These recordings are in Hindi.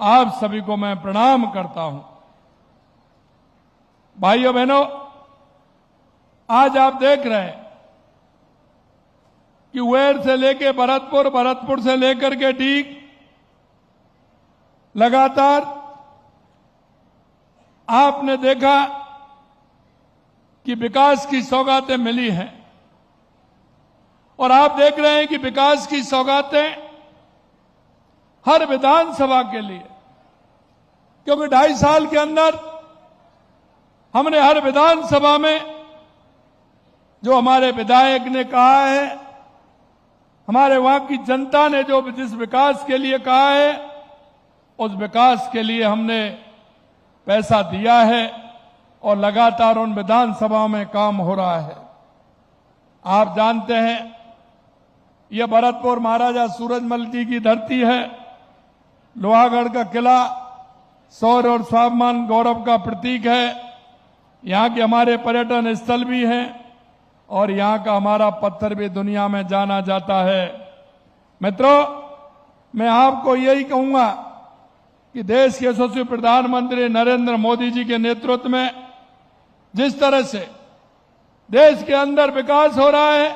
आप सभी को मैं प्रणाम करता हूं। भाइयों बहनों, आज आप देख रहे हैं कि उहेर से लेकर भरतपुर, भरतपुर से लेकर के डीग लगातार आपने देखा कि विकास की सौगातें मिली हैं और आप देख रहे हैं कि विकास की सौगातें हर विधानसभा के लिए, क्योंकि 2.5 साल के अंदर हमने हर विधानसभा में जो हमारे विधायक ने कहा है, हमारे वहां की जनता ने जो जिस विकास के लिए कहा है, उस विकास के लिए हमने पैसा दिया है और लगातार उन विधानसभाओं में काम हो रहा है। आप जानते हैं यह भरतपुर महाराजा सूरजमल जी की धरती है। लोहागढ़ का किला शौर्य और स्वाभिमान गौरव का प्रतीक है। यहाँ के हमारे पर्यटन स्थल भी हैं और यहाँ का हमारा पत्थर भी दुनिया में जाना जाता है। मित्रों, मैं आपको यही कहूंगा कि देश के यशस्वी प्रधानमंत्री नरेंद्र मोदी जी के नेतृत्व में जिस तरह से देश के अंदर विकास हो रहा है,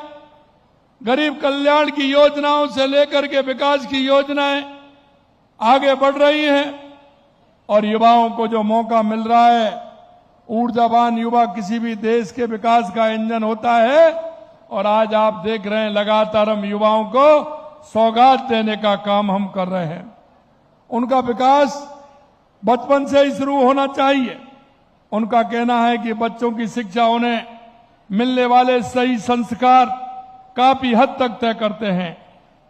गरीब कल्याण की योजनाओं से लेकर के विकास की योजनाएं आगे बढ़ रही हैं और युवाओं को जो मौका मिल रहा है, ऊर्जावान युवा किसी भी देश के विकास का इंजन होता है और आज आप देख रहे हैं लगातार हम युवाओं को सौगात देने का काम हम कर रहे हैं। उनका विकास बचपन से ही शुरू होना चाहिए। उनका कहना है कि बच्चों की शिक्षा उन्हें मिलने वाले सही संस्कार काफी हद तक तय करते हैं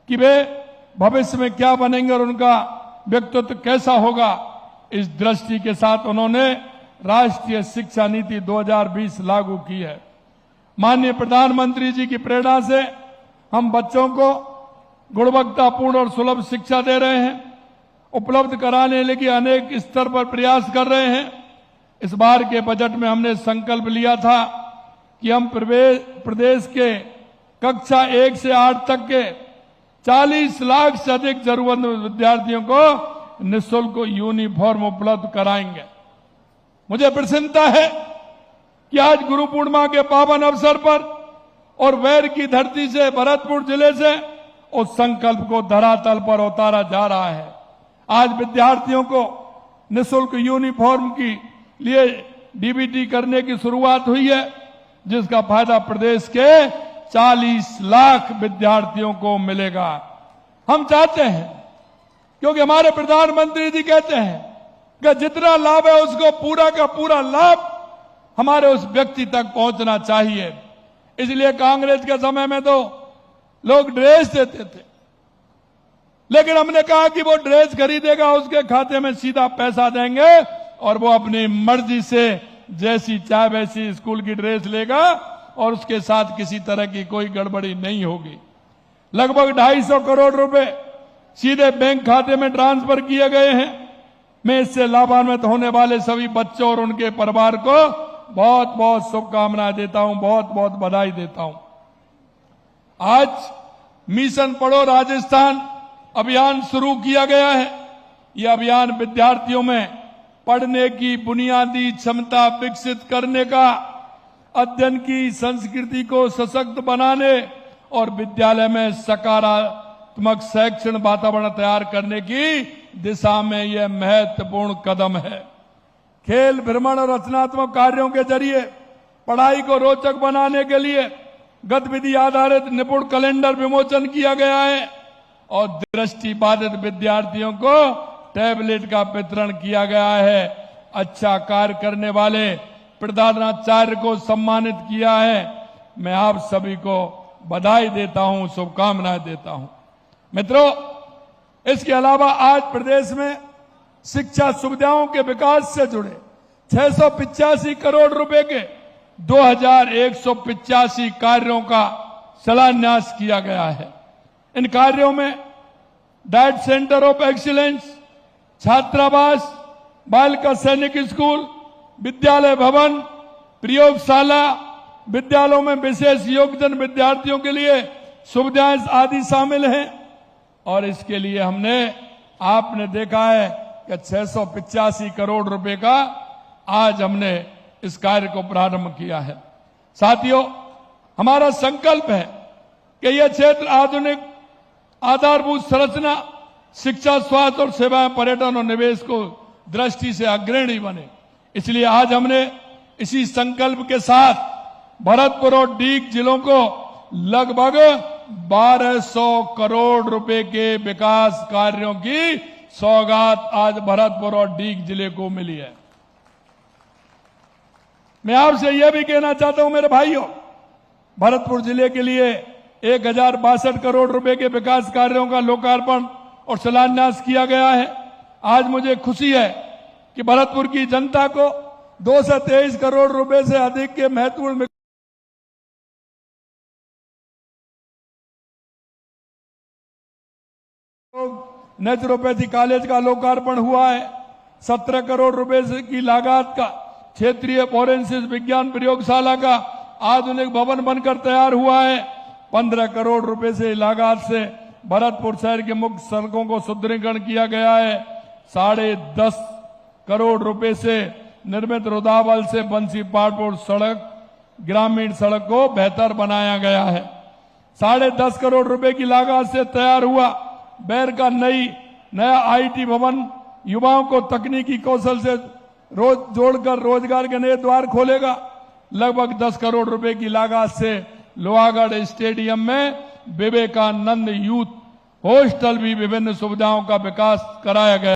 कि वे भविष्य में क्या बनेंगे और उनका व्यक्तित्व कैसा होगा। इस दृष्टि के साथ उन्होंने राष्ट्रीय शिक्षा नीति 2020 लागू की है। माननीय प्रधानमंत्री जी की प्रेरणा से हम बच्चों को गुणवत्तापूर्ण और सुलभ शिक्षा दे रहे हैं, उपलब्ध कराने के लिए अनेक स्तर पर प्रयास कर रहे हैं। इस बार के बजट में हमने संकल्प लिया था कि हम प्रदेश के कक्षा 1 से 8 तक के 40 लाख से अधिक जरूरतमंद विद्यार्थियों को निःशुल्क यूनिफॉर्म उपलब्ध कराएंगे। मुझे प्रसन्नता है कि आज गुरु पूर्णिमा के पावन अवसर पर और वैर की धरती से, भरतपुर जिले से उस संकल्प को धरातल पर उतारा जा रहा है। आज विद्यार्थियों को निःशुल्क यूनिफॉर्म की लिए डीबीटी करने की शुरुआत हुई है, जिसका फायदा प्रदेश के 40 लाख विद्यार्थियों को मिलेगा। हम चाहते हैं, क्योंकि हमारे प्रधानमंत्री जी कहते हैं कि जितना लाभ है उसको पूरा का पूरा लाभ हमारे उस व्यक्ति तक पहुंचना चाहिए। इसलिए कांग्रेस के समय में तो लोग ड्रेस देते थे, लेकिन हमने कहा कि वो ड्रेस खरीदेगा उसके खाते में सीधा पैसा देंगे और वो अपनी मर्जी से जैसी चाहे वैसी स्कूल की ड्रेस लेगा और उसके साथ किसी तरह की कोई गड़बड़ी नहीं होगी। लगभग 250 करोड़ रुपए सीधे बैंक खाते में ट्रांसफर किए गए हैं। मैं इससे लाभान्वित होने वाले सभी बच्चों और उनके परिवार को बहुत बहुत शुभकामनाएं देता हूं, बहुत बहुत बधाई देता हूं। आज मिशन पढ़ो राजस्थान अभियान शुरू किया गया है। यह अभियान विद्यार्थियों में पढ़ने की बुनियादी क्षमता विकसित करने का, अध्ययन की संस्कृति को सशक्त बनाने और विद्यालय में सकारात्मक शैक्षणिक वातावरण तैयार करने की दिशा में यह महत्वपूर्ण कदम है। खेल, भ्रमण और रचनात्मक कार्यों के जरिए पढ़ाई को रोचक बनाने के लिए गतिविधि आधारित निपुण कैलेंडर विमोचन किया गया है और दृष्टिबाधित विद्यार्थियों को टैबलेट का वितरण किया गया है। अच्छा कार्य करने वाले प्रधानाचार्य को सम्मानित किया है। मैं आप सभी को बधाई देता हूं, शुभकामनाएं देता हूं। मित्रों, इसके अलावा आज प्रदेश में शिक्षा सुविधाओं के विकास से जुड़े 685 करोड़ रुपए के 2185 कार्यों का शिलान्यास किया गया है। इन कार्यों में डाइट सेंटर ऑफ एक्सीलेंस, छात्रावास, बालिका सैनिक स्कूल, विद्यालय भवन, प्रयोगशाला, विद्यालयों में विशेष योग्यजन विद्यार्थियों के लिए सुविधाएं आदि शामिल हैं। और इसके लिए हमने, आपने देखा है कि 685 करोड़ रुपए का आज हमने इस कार्य को प्रारंभ किया है। साथियों, हमारा संकल्प है कि यह क्षेत्र आधुनिक आधारभूत संरचना, शिक्षा, स्वास्थ्य और सेवाएं, पर्यटन और निवेश को दृष्टि से अग्रणी बने। इसलिए आज हमने इसी संकल्प के साथ भरतपुर और डीग जिलों को लगभग 1200 करोड़ रुपए के विकास कार्यों की सौगात आज भरतपुर और डीग जिले को मिली है। मैं आपसे यह भी कहना चाहता हूं मेरे भाइयों, भरतपुर जिले के लिए 1062 करोड़ रुपए के विकास कार्यों का लोकार्पण और शिलान्यास किया गया है। आज मुझे खुशी है कि भरतपुर की जनता को 223 करोड़ रुपए से अधिक के महत्वपूर्ण नेचुरोपैथी कॉलेज का लोकार्पण हुआ है। 17 करोड़ रुपए की लागत का क्षेत्रीय फोरेंसिक विज्ञान प्रयोगशाला का आधुनिक भवन बनकर तैयार हुआ है। 15 करोड़ रुपए से लागत से भरतपुर शहर के मुख्य सड़कों को सुदृढ़ीकरण किया गया है। 10.5 करोड़ रुपए से निर्मित रुदावल से बंसी पाटपुर सड़क, ग्रामीण सड़क को बेहतर बनाया गया है। 10.5 करोड़ रुपए की लागत से तैयार हुआ बैर का नया आईटी भवन युवाओं को तकनीकी कौशल से जोड़कर रोजगार के नए द्वार खोलेगा। लगभग 10 करोड़ रुपए की लागत से लोहागढ़ स्टेडियम में विवेकानंद यूथ हॉस्टल भी विभिन्न सुविधाओं का विकास कराया गया।